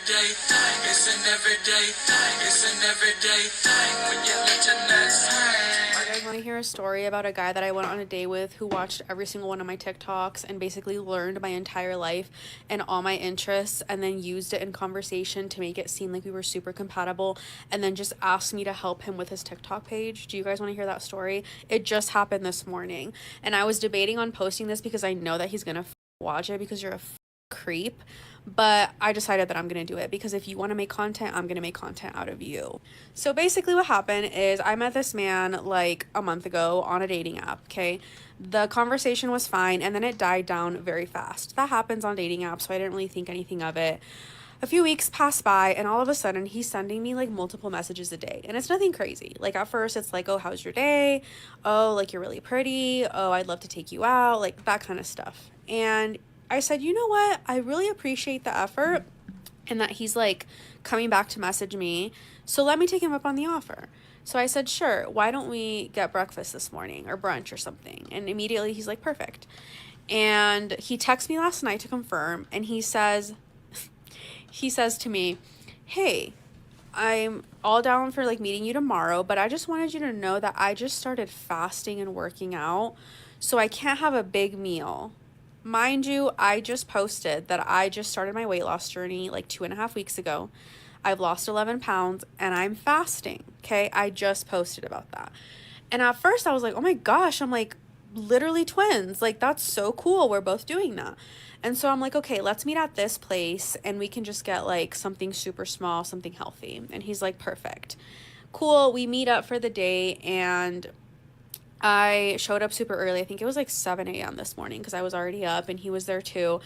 everyday thing. It's an everyday thing. It's an everyday thing when you let your nuts hang. You guys want to hear a story about a guy that I went on a date with who watched every single one of my TikToks and basically learned my entire life and all my interests and then used it in conversation to make it seem like we were super compatible and then just asked me to help him with his TikTok page? Do you guys want to hear that story? It just happened this morning and I was debating on posting this because I know that he's gonna watch it because you're a creep, but I decided that I'm gonna do it because if you want to make content, I'm gonna make content out of you. So basically what happened is I met this man like a month ago on a dating app. Okay, the conversation was fine and then it died down very fast. That happens on dating apps, so I didn't really think anything of it. A few weeks passed by and all of a sudden he's sending me like multiple messages a day, and it's nothing crazy. Like at first it's like, oh, how's your day? Oh, like you're really pretty. Oh, I'd love to take you out, like that kind of stuff. And I said, you know what? I really appreciate the effort and that he's like coming back to message me. So let me take him up on the offer. So I said, sure, why don't we get breakfast this morning or brunch or something? And immediately he's like, perfect. And he texted me last night to confirm, and he says to me, hey, I'm all down for like meeting you tomorrow, but I just wanted you to know that I just started fasting and working out, so I can't have a big meal. Mind you, I just posted that I just started my weight loss journey like 2.5 weeks ago. I've lost 11 pounds and I'm fasting. Okay. I just posted about that. And at first I was like, oh my gosh, I'm like literally twins. Like, that's so cool. We're both doing that. And so I'm like, okay, let's meet at this place and we can just get like something super small, something healthy. And he's like, perfect. Cool. We meet up for the day and I showed up super early. I think it was like 7 a.m. this morning because I was already up and he was there too.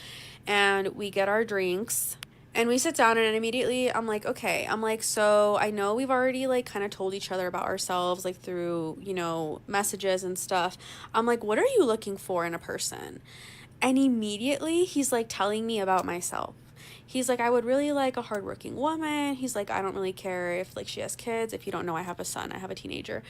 And we get our drinks and we sit down and immediately I'm like, okay, I'm like, so I know we've already like kind of told each other about ourselves like through, messages and stuff. I'm like, what are you looking for in a person? And immediately he's like telling me about myself. He's like, I would really like a hardworking woman. He's like, I don't really care if like she has kids. If you don't know, I have a son. I have a teenager.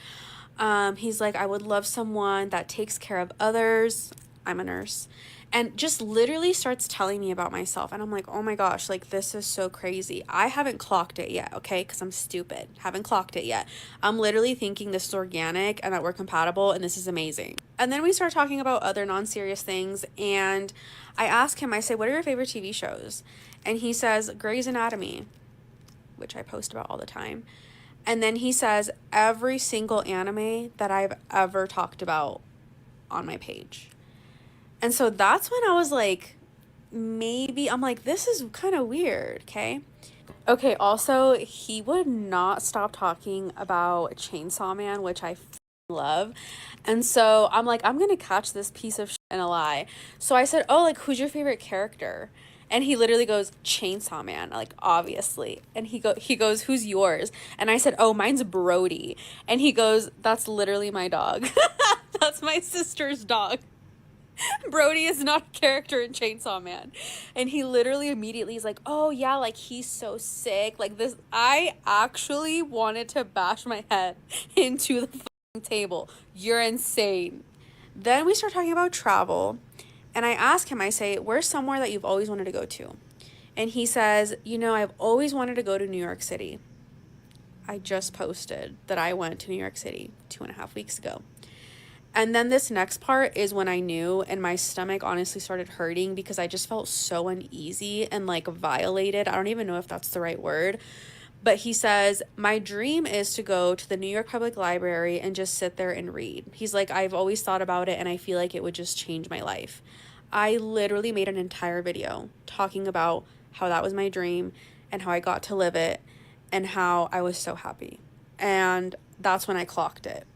He's like, I would love someone that takes care of others. I'm a nurse. And just literally starts telling me about myself. And I'm like, oh my gosh, like this is so crazy. I haven't clocked it yet, okay? Because I'm stupid. Haven't clocked it yet. I'm literally thinking this is organic and that we're compatible and this is amazing. And then we start talking about other non-serious things. And I ask him, I say, what are your favorite TV shows? And he says, Grey's Anatomy, which I post about all the time. And then he says every single anime that I've ever talked about on my page. And so that's when I was like, maybe, I'm like, this is kind of weird, okay? Okay, also, he would not stop talking about Chainsaw Man, which I love. And so I'm like, I'm gonna catch this piece of shit in a lie. So I said, oh, like, who's your favorite character? And he literally goes, Chainsaw Man, like obviously. And he goes, who's yours? And I said, oh, mine's Brody. And he goes, that's literally my dog. That's my sister's dog. Brody is not a character in Chainsaw Man. And he literally immediately is like, oh yeah, like he's so sick. Like this, I actually wanted to bash my head into the table. You're insane. Then we start talking about travel. And I ask him, I say, where's somewhere that you've always wanted to go to? And he says, I've always wanted to go to New York City. I just posted that I went to New York City 2.5 weeks ago. And then this next part is when I knew, and my stomach honestly started hurting because I just felt so uneasy and like violated. I don't even know if that's the right word. But he says, my dream is to go to the New York Public Library and just sit there and read. He's like, I've always thought about it and I feel like it would just change my life. I literally made an entire video talking about how that was my dream and how I got to live it and how I was so happy. And that's when I clocked it.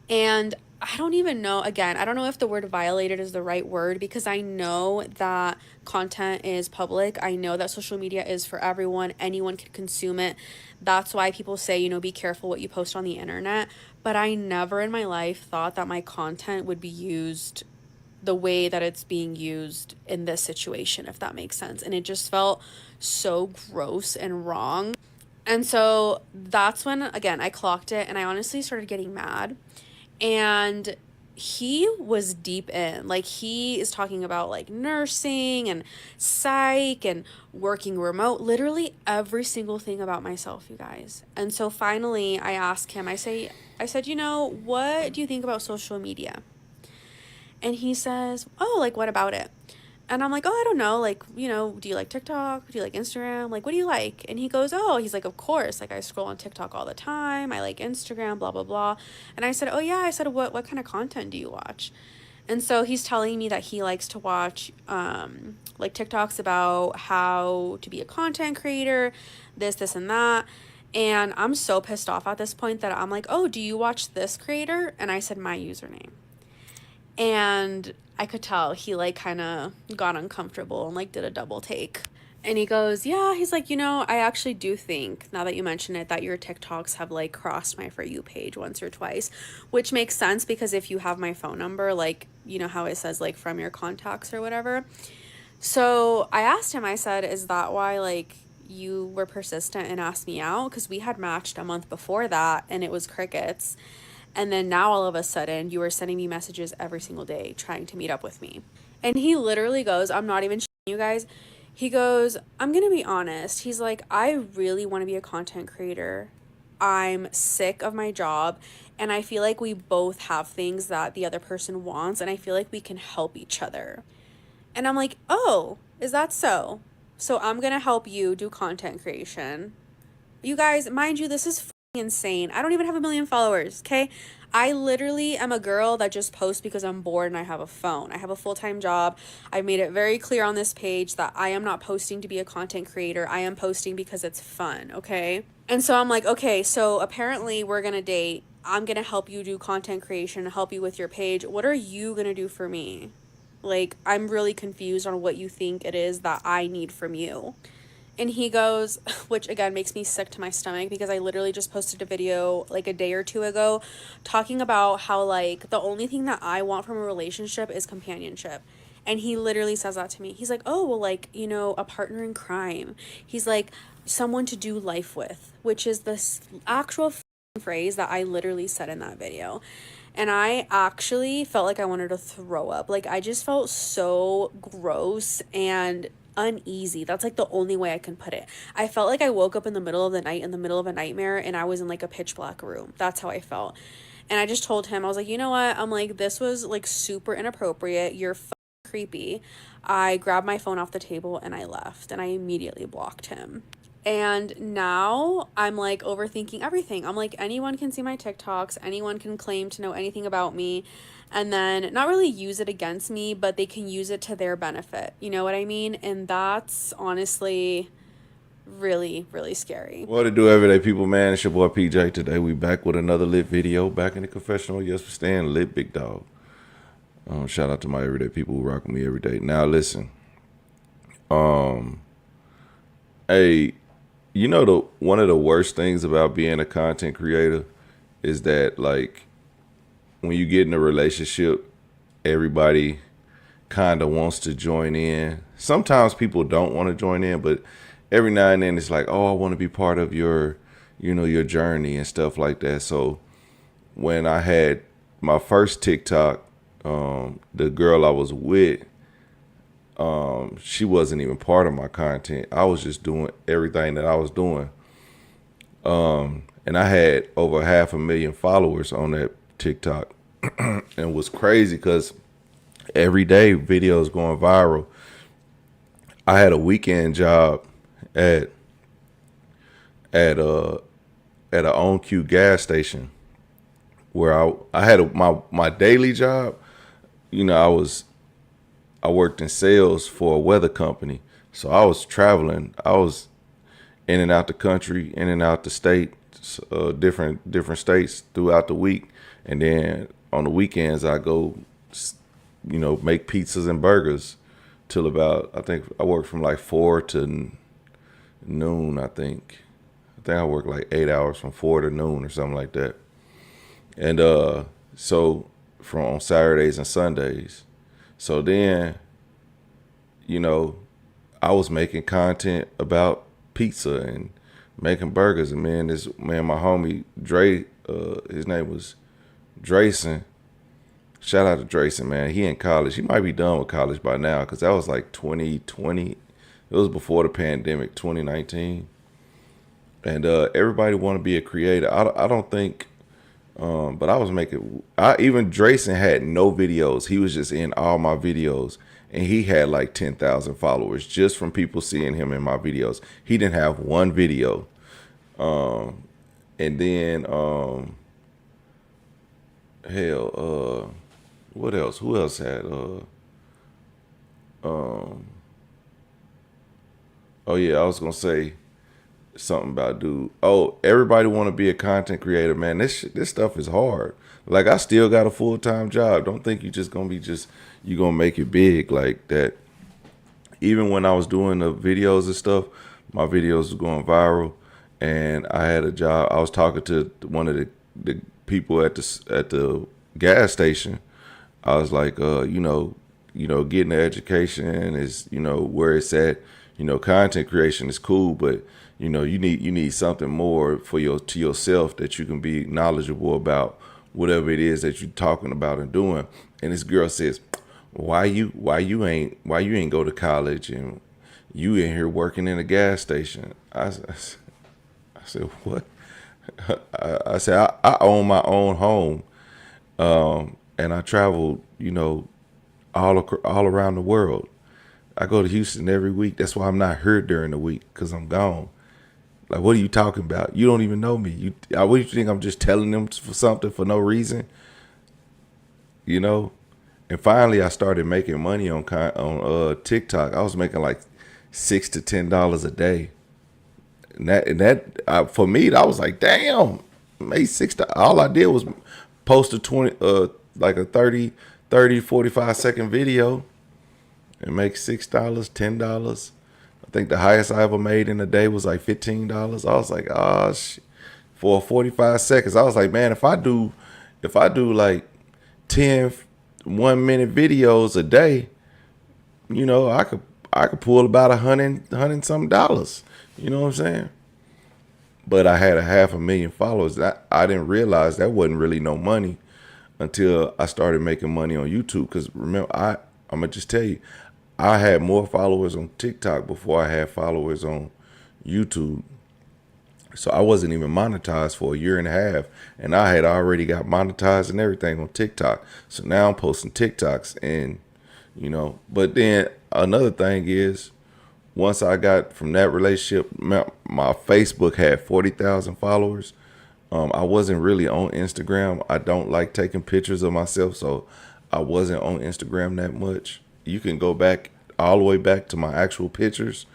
And I don't even know, again, I don't know if the word violated is the right word because I know that content is public. I know that social media is for everyone. Anyone can consume it. That's why people say, be careful what you post on the internet. But I never in my life thought that my content would be used the way that it's being used in this situation, if that makes sense. And it just felt so gross and wrong. And so that's when, again, I clocked it and I honestly started getting mad. And he was deep in. Like, he is talking about like nursing and psych and working remote, literally every single thing about myself, you guys. And so finally I asked him, I said, you know, what do you think about social media? And he says, oh, like, what about it? And I'm like, oh, I don't know. Like, you know, do you like TikTok? Do you like Instagram? Like, what do you like? And he goes, oh, he's like, of course. Like, I scroll on TikTok all the time. I like Instagram, blah, blah, blah. And I said, oh, yeah. I said, what kind of content do you watch? And so he's telling me that he likes to watch like TikToks about how to be a content creator, this, and that. And I'm so pissed off at this point that I'm like, oh, do you watch this creator? And I said my username. And I could tell he like kind of got uncomfortable and like did a double take. And he goes, yeah, he's like, you know, I actually do think, now that you mention it, that your TikToks have like crossed my For You page once or twice, which makes sense because if you have my phone number, like, you know how it says like from your contacts or whatever. So I asked him, I said, is that why like you were persistent and asked me out? Because we had matched a month before that and it was crickets. And then now all of a sudden you are sending me messages every single day trying to meet up with me. And he literally goes, I'm not even you guys. He goes, I'm going to be honest. He's like, I really want to be a content creator. I'm sick of my job. And I feel like we both have things that the other person wants. And I feel like we can help each other. And I'm like, oh, is that so? So I'm going to help you do content creation. You guys, mind you, this is insane. I don't even have 1 million followers, okay? I literally am a girl that just posts because I'm bored and I have a phone. I have a full-time job. I've made it very clear on this page that I am not posting to be a content creator. I am posting because it's fun, okay? And so I'm like, okay, so apparently we're gonna date. I'm gonna help you do content creation, help you with your page. What are you gonna do for me? Like, I'm really confused on what you think it is that I need from you. And he goes, which again makes me sick to my stomach because I literally just posted a video like a day or two ago talking about how like the only thing that I want from a relationship is companionship. And he literally says that to me. He's like, oh, well, like, you know, a partner in crime. He's like, someone to do life with, which is this actual phrase that I literally said in that video. And I actually felt like I wanted to throw up. Like, I just felt so gross and uneasy. That's like the only way I can put it. I felt like I woke up in the middle of the night in the middle of a nightmare and I was in like a pitch black room. That's how I felt. And I just told him, I was like, you know what? I'm like, this was like super inappropriate. You're creepy. I grabbed my phone off the table and I left and I immediately blocked him. And now I'm like overthinking everything. I'm like, anyone can see my TikToks, anyone can claim to know anything about me, and then not really use it against me, but they can use it to their benefit. You know what I mean? And that's honestly really, really scary. What to do, everyday people, man? It's your boy PJ. Today we back with another lit video. Back in the confessional. Yes, we're staying lit, big dog. Shout out to my everyday people who rock with me every day. Now listen, hey, you know the one of the worst things about being a content creator is that like when you get in a relationship, everybody kind of wants to join in. Sometimes people don't want to join in, but every now and then it's like, oh, I want to be part of your, you know, your journey and stuff like that. So when I had my first TikTok, the girl I was with, she wasn't even part of my content. I was just doing everything that I was doing. And I had over 500,000 followers on that TikTok. And it was crazy because every day videos going viral. I had a weekend job at a on-cue gas station where I had my daily job. You know, I worked in sales for a weather company, so I was traveling. I was in and out the country, in and out the state, different states throughout the week, and then on the weekends I go, you know, make pizzas and burgers till about, I think I worked from like 4 to noon. I think I worked like 8 hours from 4 to noon or something like that. And so from on Saturdays and Sundays. So then, you know, I was making content about pizza and making burgers. And my homie Dre, his name was Drayson. Shout out to Drayson, man. He in college. He might be done with college by now because that was like 2020. It was before the pandemic, 2019. And everybody want to be a creator. I don't think, but I was making. Even Drayson had no videos. He was just in all my videos, and he had like 10,000 followers just from people seeing him in my videos. He didn't have one video. And then what else? Who else had oh yeah, I was gonna say something about dude. Oh, everybody want to be a content creator, man. This stuff is hard. Like I still got a full-time job. Don't think you just gonna be you gonna make it big like that. Even when I was doing the videos and stuff, my videos was going viral, and I had a job. I was talking to one of the people at the gas station. I was like, getting the education is, where it's at. Content creation is cool, but you need something more for to yourself that you can be knowledgeable about whatever it is that you're talking about and doing. And this girl says, why you ain't go to college and you in here working in a gas station? I said, what? I said, I own my own home, and I travel, all around the world. I go to Houston every week. That's why I'm not here during the week, because I'm gone. Like, what are you talking about? You don't even know me. What do you think? I'm just telling them for something for no reason? And finally, I started making money on TikTok. I was making like $6 to $10 a day, and that for me, I was like, damn, made $6. All I did was post a 20, like a 45-second video, and make $6, $10. I think the highest I ever made in a day was like $15. I was like, oh shit. For 45 seconds, I was like, man, if I do like 10 1-minute videos a day, I could pull about $100 something dollars. You know what I'm saying? But I had a 500,000 followers. I didn't realize that wasn't really no money until I started making money on YouTube. Because remember, I'm gonna just tell you, I had more followers on TikTok before I had followers on YouTube. So I wasn't even monetized for a year and a half, and I had already got monetized and everything on TikTok. So now I'm posting TikToks, and But then another thing is, once I got from that relationship, my Facebook had 40,000 followers. I wasn't really on Instagram. I don't like taking pictures of myself, so I wasn't on Instagram that much. You can go back all the way back to my actual pictures,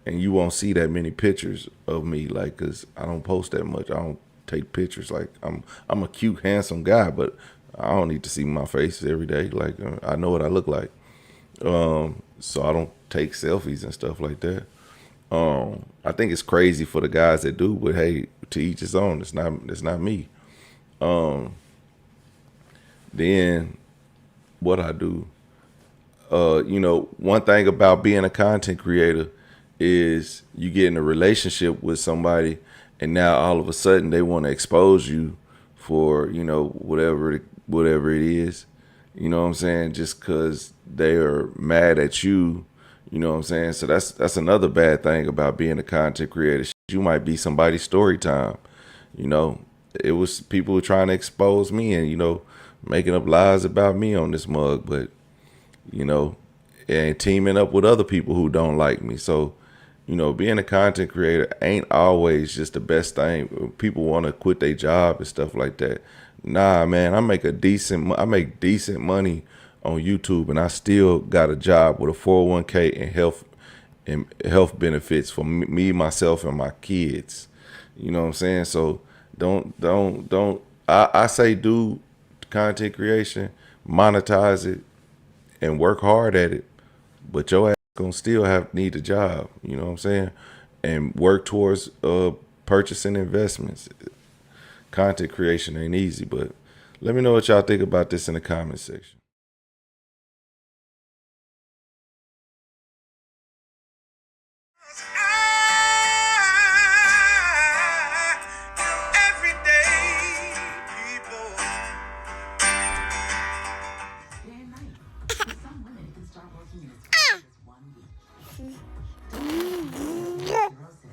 and you won't see that many pictures of me, like, cause I don't post that much. I don't take pictures. Like, I'm a cute, handsome guy, but I don't need to see my face every day. Like, I know what I look like. So I don't take selfies and stuff like that. I think it's crazy for the guys that do, but hey, to each his own. It's not me. Then what I do, one thing about being a content creator is you get in a relationship with somebody, and now all of a sudden they want to expose you for whatever it is. You know what I'm saying? Just because they are mad at you. You know what I'm saying? So that's another bad thing about being a content creator. You might be somebody's story time. It was people trying to expose me and making up lies about me on this mug, but and teaming up with other people who don't like me. So being a content creator ain't always just the best thing. People want to quit their job and stuff like that. Nah, man, I make decent money on YouTube, and I still got a job with a 401k and health benefits for me, myself, and my kids. You know what I'm saying? So don't. I say do content creation, monetize it, and work hard at it, but your ass gonna still need a job. You know what I'm saying? And work towards purchasing investments. Content creation ain't easy, but let me know what y'all think about this in the comment section. Everyday people.